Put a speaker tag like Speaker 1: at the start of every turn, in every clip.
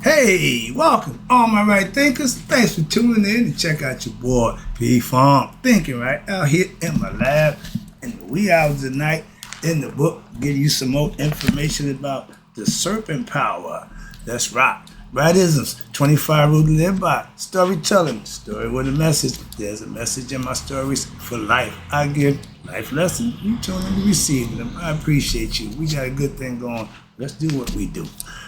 Speaker 1: Hey, welcome, all my right thinkers. Thanks for tuning in to check out your boy P Farm Thinking Right out here in my lab in the wee hours of the night in the book, give you some more information about the serpent power. That's right. Rightisms, 25 rules to live by. Storytelling, story with a message. There's a message in my stories for life. I give life lessons. You tune in to receive them. I appreciate you. We got a good thing going. Let's do what we do.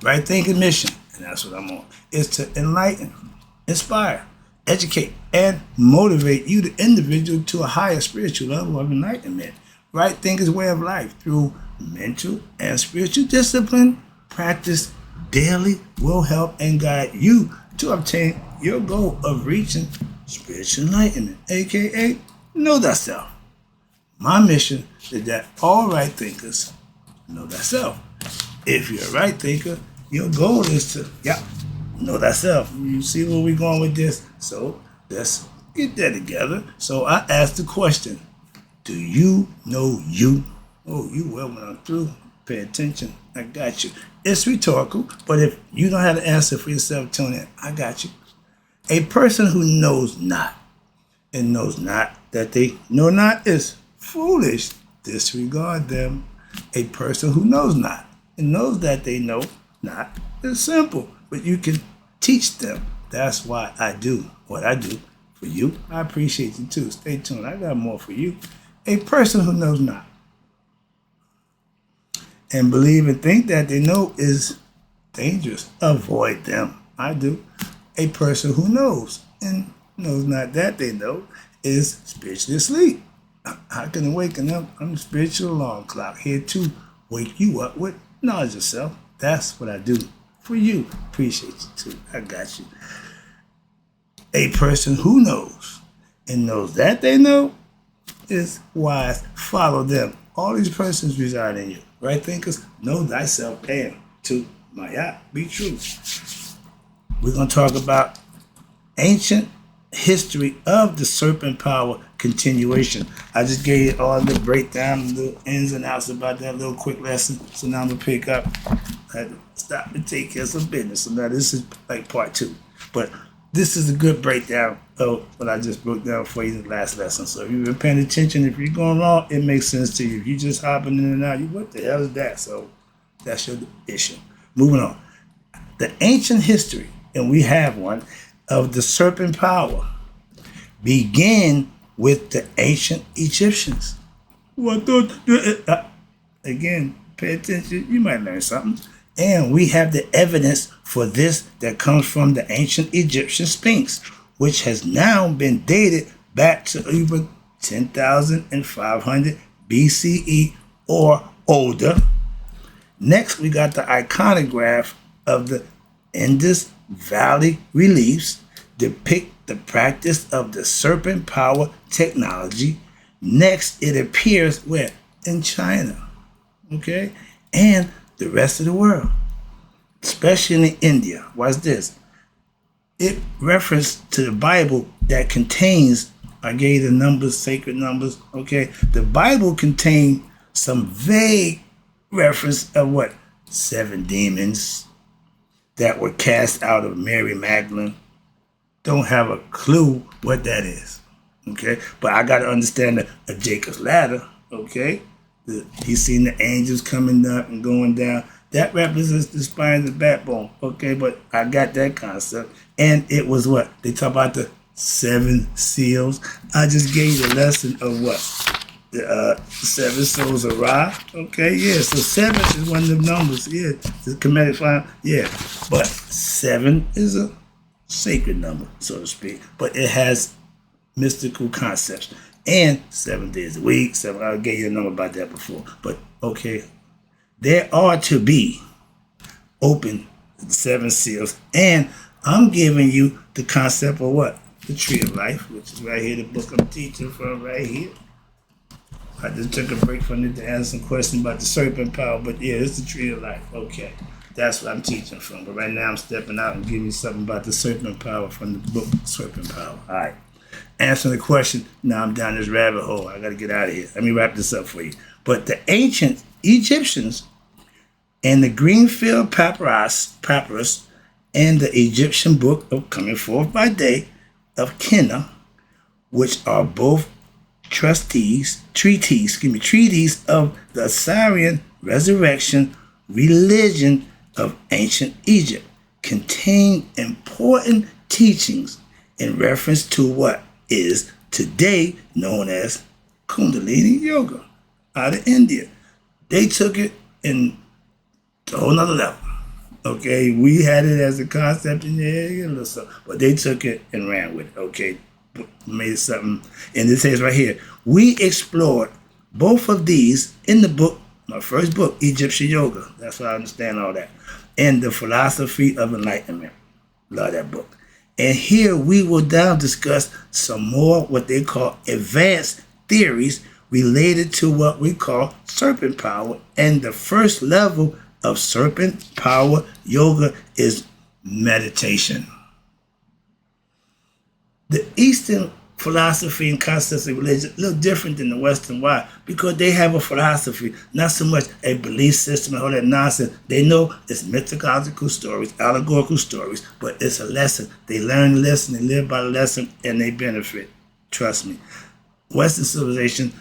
Speaker 1: Right thinking mission, and that's what I'm on, is to enlighten, inspire, educate, and motivate you, the individual, to a higher spiritual level of enlightenment. Right thinker's way of life through mental and spiritual discipline practice daily will help and guide you to obtain your goal of reaching spiritual enlightenment, aka know thyself. My mission is that all right thinkers know thyself. If you're a right thinker, your goal is to, know thyself. You see where we're going with this? So let's get that together. So I asked the question, do you know you? Oh, you well when I'm through. Pay attention. I got you. It's rhetorical, but if you don't have the answer for yourself, tune in. I got you. A person who knows not and knows not that they know not is foolish. Disregard them. A person who knows not and knows that they know not is simple, but you can teach them. That's why I do what I do for you. I appreciate you too. Stay tuned. I got more for you. A person who knows not and believe and think that they know is dangerous. Avoid them. I do. A person who knows and knows not that they know is spiritually asleep. I can awaken them. I'm the spiritual alarm clock here to wake you up with knowledge of self. That's what I do for you. Appreciate you too. I got you. A person who knows and knows that they know is wise. Follow them. All these persons reside in you. Right thinkers, know thyself and to my be true. We're going to talk about ancient history of the serpent power continuation. I just gave you all the breakdown, the ins and outs about that little quick lesson. So now I'm going to pick up. I had to stop and take care of some business. So now this is like part 2. But this is a good breakdown of what I just broke down for you in the last lesson. So if you've been paying attention, if you're going wrong, it makes sense to you. If you're just hopping in and out, what the hell is that? So that's your issue. Moving on. The ancient history, and we have one, of the serpent power began with the ancient Egyptians. Again, pay attention. You might learn something. And we have the evidence for this that comes from the ancient Egyptian Sphinx, which has now been dated back to over 10,500 BCE or older. Next, we got the iconograph of the Indus Valley reliefs depict the practice of the serpent power technology. Next, it appears where? In China, okay? And the rest of the world, especially in India. Watch this. It reference to the Bible that contains, I gave the numbers, sacred numbers, okay? The Bible contained some vague reference of what? 7 demons that were cast out of Mary Magdalene. Don't have a clue what that is, okay? But I got to understand a Jacob's ladder, okay? He's seen the angels coming up and going down. That represents the spine and the backbone, okay? But I got that concept. And it was what? They talk about the 7 seals. I just gave you a lesson of what? The 7 souls of Ra, okay? Yeah, so 7 is one of the numbers, yeah. The Kemetic file, yeah. But 7 is a sacred number, so to speak. But it has mystical concepts. And 7 days a week. 7. I gave you a number about that before. But okay, there are to be open 7 seals, and I'm giving you the concept of what? The tree of life, which is right here. The book I'm teaching from right here. I just took a break from it to answer some questions about the serpent power, but yeah, it's the tree of life. Okay, that's what I'm teaching from. But right now I'm stepping out and giving you something about the serpent power from the book Serpent Power. All right. Answering the question, now I'm down this rabbit hole. I got to get out of here. Let me wrap this up for you. But the ancient Egyptians and the Greenfield papyrus and the Egyptian book of Coming Forth by Day of Kenna, which are both treaties of the Assyrian resurrection religion of ancient Egypt, contain important teachings in reference to what is today known as Kundalini Yoga out of India. They took it in a whole nother level. Okay, we had it as a concept in there, but they took it and ran with it. Okay, made something. And it says right here, we explored both of these in the book, my first book, Egyptian Yoga. That's why I understand all that. And the Philosophy of Enlightenment. Love that book. And here we will now discuss some more what they call advanced theories related to what we call serpent power. And the first level of serpent power yoga is meditation. The Eastern philosophy and concepts of religion look different than the Western. Why? Because they have a philosophy, not so much a belief system and all that nonsense. They know it's mythological stories, allegorical stories, but it's a lesson. They learn the lesson, they live by the lesson, and they benefit. Trust me. Western civilization,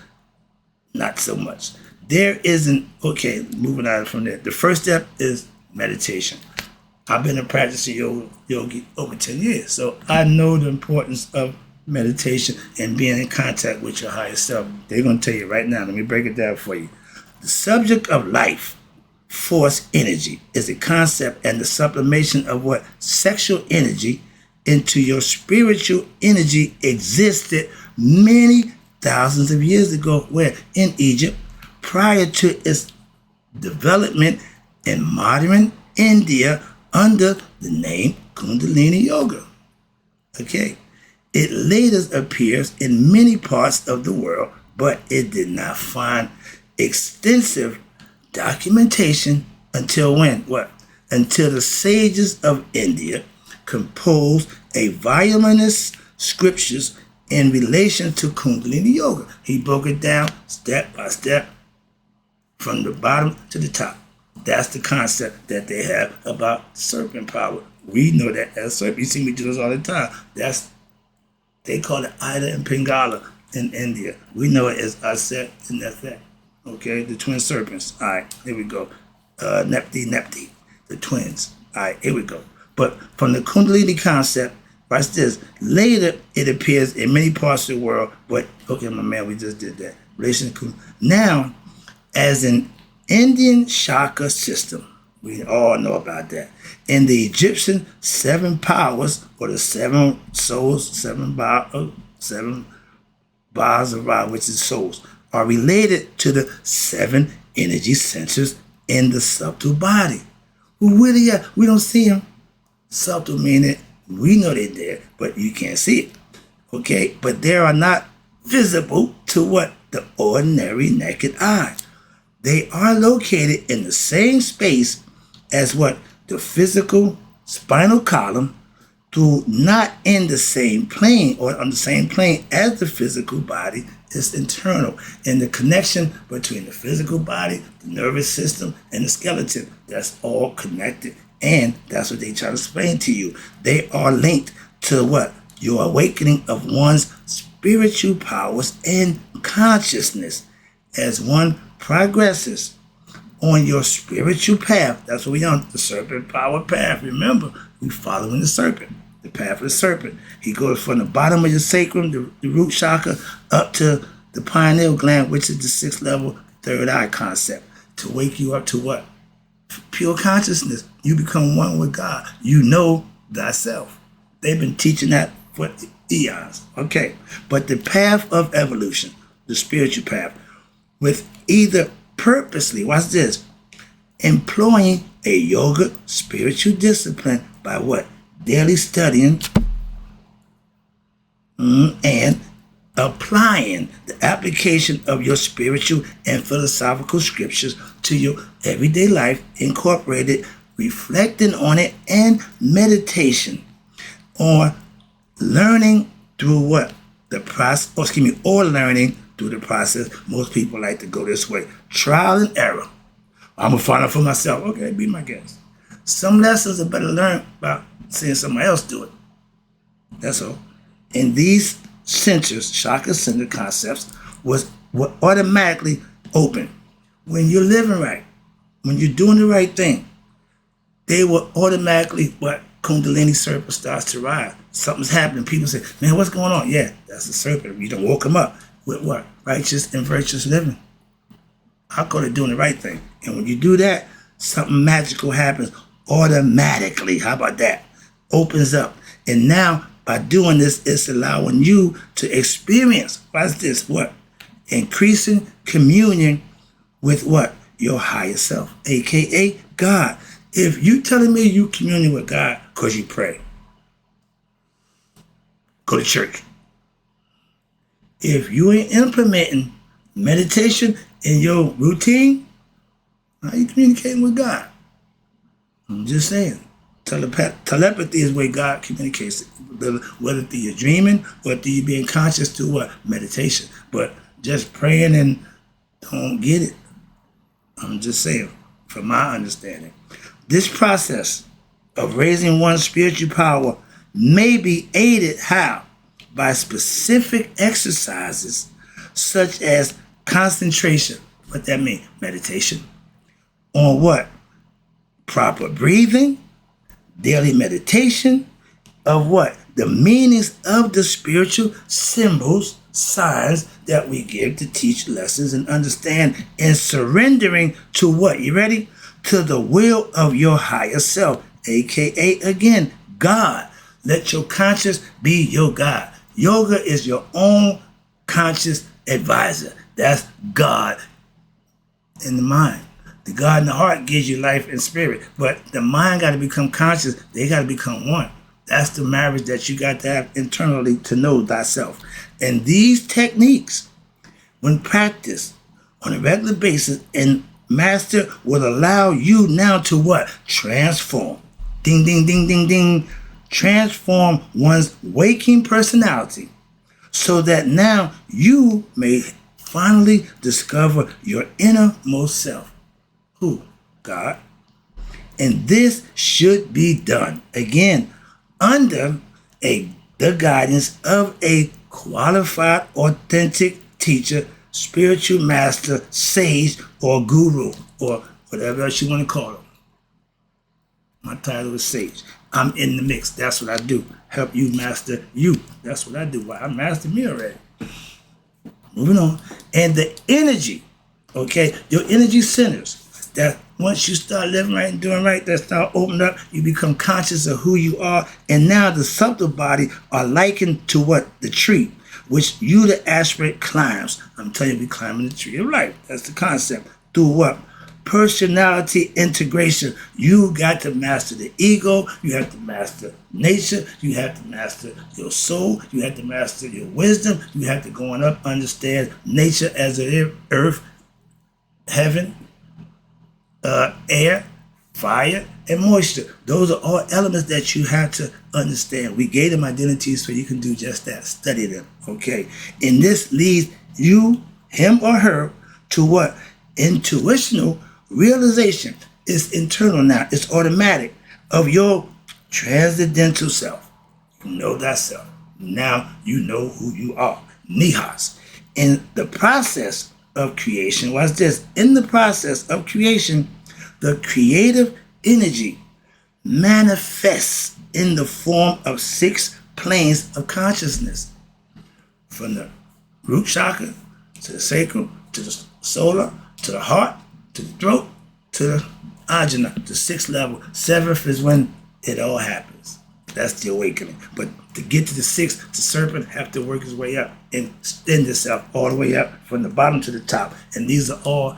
Speaker 1: not so much. There isn't, okay, moving on from there. The first step is meditation. I've been a practicing yogi over 10 years, so I know the importance of meditation and being in contact with your higher self. They're going to tell you right now. Let me break it down for you. The subject of life, force, energy is a concept and the sublimation of what sexual energy into your spiritual energy existed many thousands of years ago, where in Egypt, prior to its development in modern India under the name Kundalini Yoga. Okay. It later appears in many parts of the world, but it did not find extensive documentation until when? What? Until the sages of India composed a voluminous scriptures in relation to Kundalini Yoga. He broke it down step by step from the bottom to the top. That's the concept that they have about serpent power. We know that as serpent. You see me do this all the time. They call it Ida and Pingala in India. We know it as Aset and Nefet. Okay, the twin serpents. All right, here we go. Nepti, the twins. All right, here we go. But from the Kundalini concept, watch this. Later, it appears in many parts of the world. But, okay, my man, we just did that. Now, as an Indian chakra system, we all know about that. In the Egyptian 7 powers, or the 7 souls, 7 bars of Ra, which is souls, are related to the 7 energy centers in the subtle body. Well, where they at? We don't see them. Subtle meaning we know they're there, but you can't see it. Okay? But they are not visible to what? The ordinary naked eye. They are located in the same space as what? The physical spinal column, though not in the same plane or on the same plane as the physical body, is internal. And the connection between the physical body, the nervous system, and the skeleton, that's all connected. And that's what they try to explain to you. They are linked to what? Your awakening of one's spiritual powers and consciousness as one progresses on your spiritual path. That's what we're on, the serpent power path. Remember, we're following the serpent, the path of the serpent. He goes from the bottom of your sacrum, the root chakra, up to the pineal gland, which is the 6th level, third eye concept, to wake you up to what? Pure consciousness. You become one with God. You know thyself. They've been teaching that for eons. Okay. But the path of evolution, the spiritual path, with either purposely, watch this, employing a yoga spiritual discipline by what? Daily studying and applying the application of your spiritual and philosophical scriptures to your everyday life, incorporated, reflecting on it, and meditation on learning through what? The process, or learning through the process. Most people like to go this way. Trial and error. I'm going to find out for myself. Okay, be my guest. Some lessons are better learned by seeing somebody else do it. That's all. And these centers, chakra center concepts, were automatically open. When you're living right, when you're doing the right thing, they will automatically, Kundalini Serpent starts to rise. Something's happening. People say, man, what's going on? Yeah, that's the serpent. You done woke him up with what? Righteous and virtuous living. I call it doing the right thing. And when you do that, something magical happens automatically. How about that? Opens up. And now, by doing this, it's allowing you to experience, what's this? What? Increasing communion with what? Your higher self, a.k.a. God. If you telling me you commune with God because you pray, go to church. If you ain't implementing meditation in your routine, how are you communicating with God? I'm just saying. Telepathy is where God communicates, whether through your dreaming or through you being conscious through what? Meditation. But just praying and don't get it. I'm just saying, from my understanding. This process of raising one's spiritual power may be aided how? By specific exercises such as concentration. What that mean? Meditation. On what? Proper breathing, daily meditation of what? The meanings of the spiritual symbols, signs that we give to teach lessons and understand, and surrendering to what? You ready? To the will of your higher self, aka again, God. Let your conscience be your God. Yoga is your own conscious advisor. That's God in the mind. The God in the heart gives you life and spirit, but the mind got to become conscious. They got to become one. That's the marriage that you got to have internally to know thyself. And these techniques, when practiced on a regular basis and master, will allow you now to what? Transform. Ding, ding, ding, ding, ding. Transform one's waking personality so that now you may finally discover your innermost self. Who? God. And this should be done, again, under the guidance of a qualified, authentic teacher, spiritual master, sage, or guru, or whatever else you want to call them. My title is sage. I'm in the mix. That's what I do. Help you master you. That's what I do. Why? I mastered me already. Moving on. And the energy, okay, your energy centers, that once you start living right and doing right, that start opening up, you become conscious of who you are. And now the subtle body are likened to what? The tree, which you, the aspirant, climbs. I'm telling you, we climbing the tree of life. That's the concept. Through what? Personality integration. You got to master the ego. You have to master nature. You have to master your soul. You have to master your wisdom. You have to go on up, understand nature as an earth, heaven, air, fire, and moisture. Those are all elements that you have to understand. We gave them identities so you can do just that. Study them. Okay. And this leads you, him or her, to what? Intuitional realization. It's internal now. It's automatic of your transcendental self. You know thyself. Now you know who you are. Nihas. In the process of creation, what's this? In the process of creation, the creative energy manifests in the form of 6 planes of consciousness. From the root chakra to the sacral, to the solar, to the heart, to the throat, to the ajna, the 6th level. 7th is when it all happens. That's the awakening. But to get to the 6th, the serpent have to work his way up and extend itself all the way up from the bottom to the top. And these are all,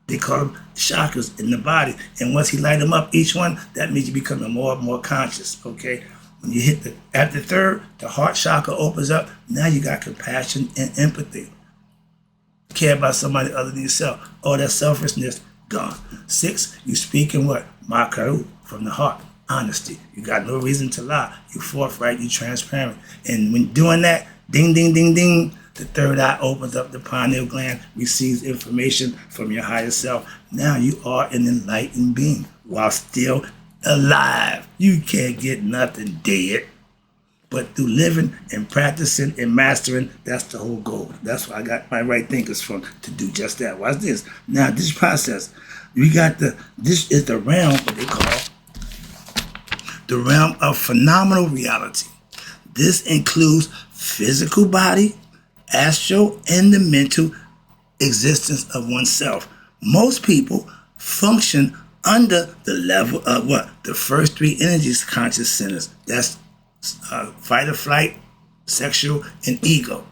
Speaker 1: they call them chakras in the body. And once he light them up, each one, that means you become more and more conscious, okay? When you hit at the 3rd, the heart chakra opens up. Now you got compassion and empathy. Care about somebody other than yourself. All that selfishness, gone. 6, you speak in what? Makaru, from the heart. Honesty. You got no reason to lie. You forthright, you transparent. And when doing that, ding, ding, ding, ding, the 3rd eye opens up, the pineal gland receives information from your higher self. Now you are an enlightened being while still alive. You can't get nothing dead. But through living and practicing and mastering, that's the whole goal. That's why I got my right thinkers from to do just that. Watch this. Now, this process, this is the realm, what they call the realm of phenomenal reality. This includes physical body, astral, and the mental existence of oneself. Most people function under the level of what? The first three energies conscious centers. That's fight or flight, sexual, and ego.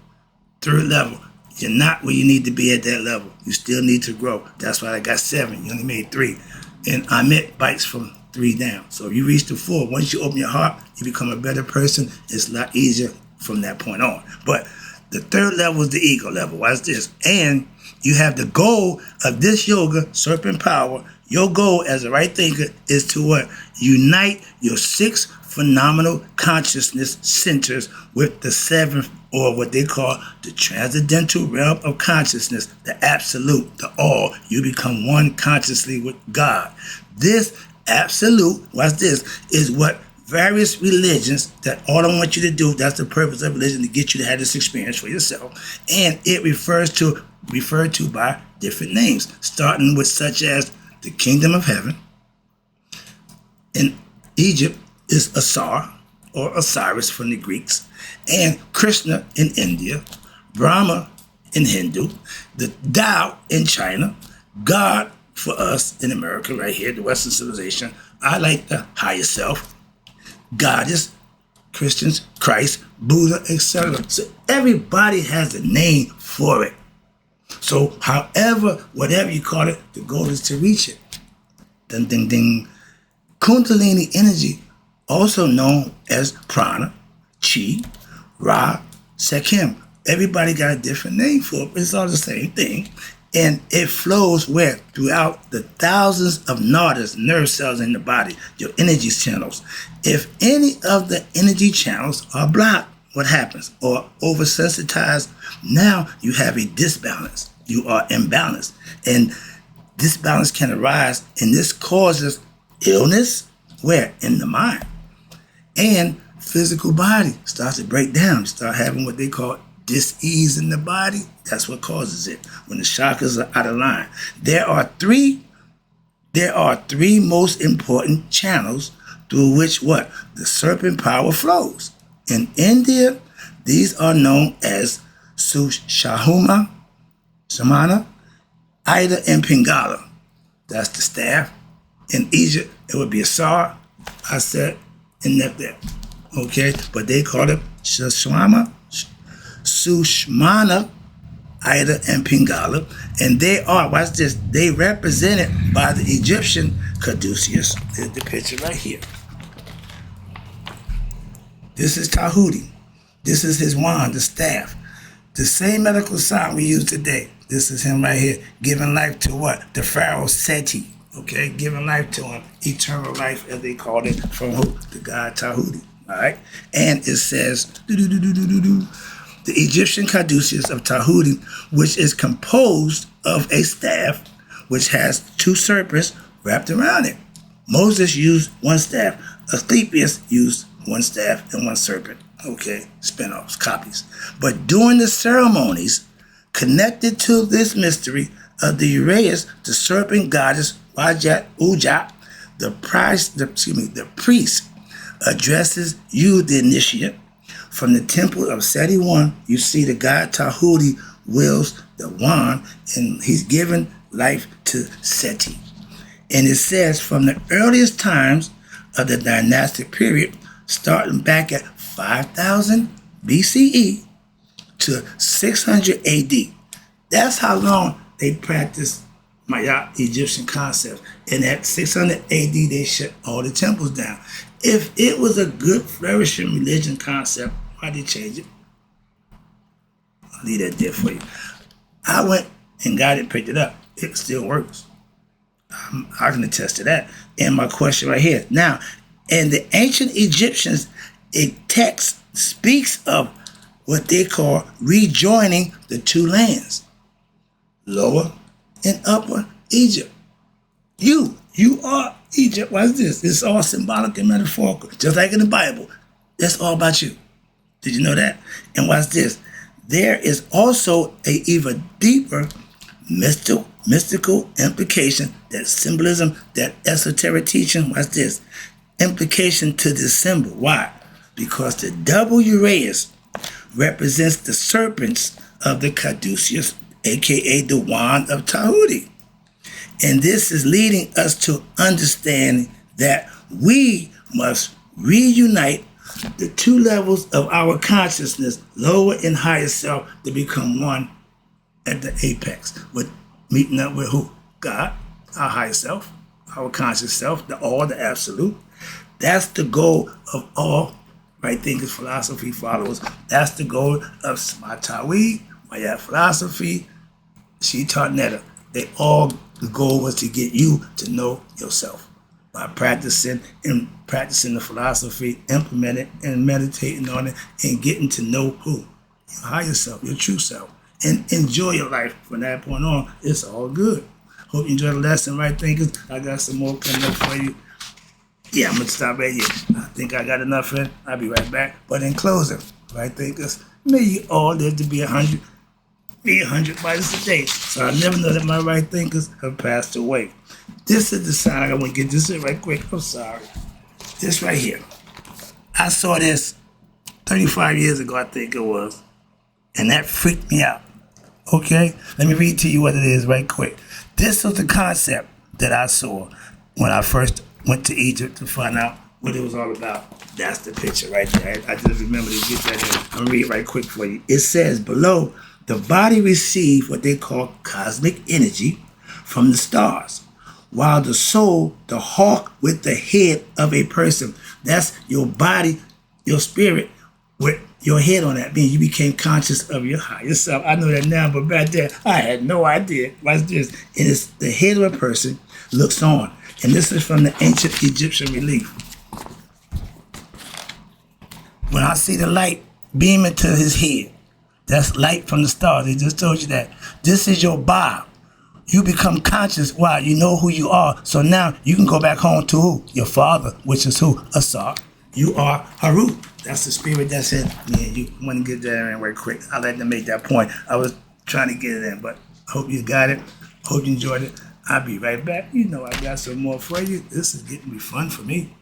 Speaker 1: Third level. You're not where you need to be at that level. You still need to grow. That's why I got 7. You only made 3. And Amit bites from 3 down. So if you reach the 4, once you open your heart, you become a better person. It's a lot easier from that point on. But the third level is the ego level. Watch this. And you have the goal of this yoga, Serpent Power. Your goal as a right thinker is to what? Unite your 6 phenomenal consciousness centers with the 7th, or what they call the transcendental realm of consciousness, the absolute, the all. You become one consciously with God. This absolute, watch this, is what various religions, that all I want you to do, that's the purpose of religion, to get you to have this experience for yourself. And it referred to by different names, starting with such as the kingdom of heaven. In Egypt is Asar, or Osiris from the Greeks, and Krishna in India, Brahma in Hindu, the Tao in China, God for us in America right here, the Western civilization. I like the higher self, Goddess, Christians, Christ, Buddha, etc. So everybody has a name for it. So however, whatever you call it, the goal is to reach it. Ding, ding, ding. Kundalini energy, also known as prana, chi, ra, sekhem. Everybody got a different name for it, but it's all the same thing. And it flows where? Throughout the thousands of nadis, nerve cells in the body, your energy channels. If any of the energy channels are blocked, what happens? Or oversensitized, now you have a disbalance. You are imbalanced. And disbalance can arise, and this causes illness, where? In the mind. And physical body starts to break down. You start having what they call dis-ease in the body. That's what causes it, when the chakras are out of line. There are three most important channels through which what? The serpent power flows. In India, these are known as Sushumna, Samana, Ida, and Pingala. That's the staff. In Egypt, it would be Asar, I said, and that. Okay? But they call it Sushmana, Ida, and Pingala. And they are, watch this, they represented by the Egyptian Caduceus. There's the picture right here. This is Tahuti. This is his wand, the staff. The same medical sign we use today. This is him right here, giving life to what? The pharaoh Seti. Okay, giving life to him, eternal life, as they called it, from who? The god Tahuti. All right, and it says the Egyptian caduceus of Tahuti, which is composed of a staff which has 2 serpents wrapped around it. Moses used 1 staff. Asclepius used 1 staff and 1 serpent. Okay, spin-offs, copies. But during the ceremonies connected to this mystery of the Uraeus, the serpent goddess Wajat Ujat, the priest addresses you, the initiate. From the temple of Seti I, you see the god Tahuti wields the wand, and he's given life to Seti. And it says from the earliest times of the dynastic period, starting back at 5000 BCE to 600 AD. That's how long they practiced Maya Egyptian concepts. And at 600 AD, they shut all the temples down. If it was a good, flourishing religion concept, why'd they change it? I'll leave that there for you. I went and got it, picked it up. It still works. I can attest to that. And my question right here. Now, in the ancient Egyptians, a text speaks of what they call rejoining the 2 lands, Lower and Upper Egypt. You are Egypt, what's this? It's all symbolic and metaphorical, just like in the Bible. That's all about you. Did you know that? And watch this. There is also a even deeper mystical implication, that symbolism, that esoteric teaching. Watch this. Implication to this symbol. Why? Because the double Uranus represents the serpents of the caduceus, aka the wand of Tahuti. And this is leading us to understand that we must reunite the two levels of our consciousness, lower and higher self, to become one at the apex. With meeting up with who? God, our higher self, our conscious self, the all, the absolute. That's the goal of all right thinkers, philosophy followers. That's the goal of Smatawi, Maya philosophy, Shitar Netta. The goal was to get you to know yourself by practicing the philosophy, implementing and meditating on it, and getting to know who? Your higher self, your true self. And enjoy your life. From that point on, it's all good. Hope you enjoyed the lesson, right thinkers? I got some more coming up for you. Yeah, I'm going to stop right here. I think I got enough in. I'll be right back. But in closing, right thinkers, may you all live to be 100 bodies a day. So I never know that my right thinkers have passed away. This is the sign. I want to get this in right quick. I'm sorry. This right here. I saw this 35 years ago, I think it was. And that freaked me out. Okay? Let me read to you what it is right quick. This was the concept that I saw when I first went to Egypt to find out what it was all about. That's the picture right there. I just remember to get that in. I'm going to read it right quick for you. It says, below, the body receives what they call cosmic energy from the stars, while the soul, the hawk with the head of a person, that's your body, your spirit, with your head on that, means you became conscious of your higher self. I know that now, but back then, I had no idea. Watch this. And it's the head of a person looks on. And this is from the ancient Egyptian relief. When I see the light beam into his head, that's light from the stars. They just told you that. This is your Ba. You become conscious. Why? You know who you are. So now you can go back home to who? Your father, which is who? Asar. You are Haru. That's the spirit that's in me. And you want to get that in right quick. I like to make that point. I was trying to get it in, but I hope you got it. Hope you enjoyed it. I'll be right back. You know I got some more for you. This is getting to be fun for me.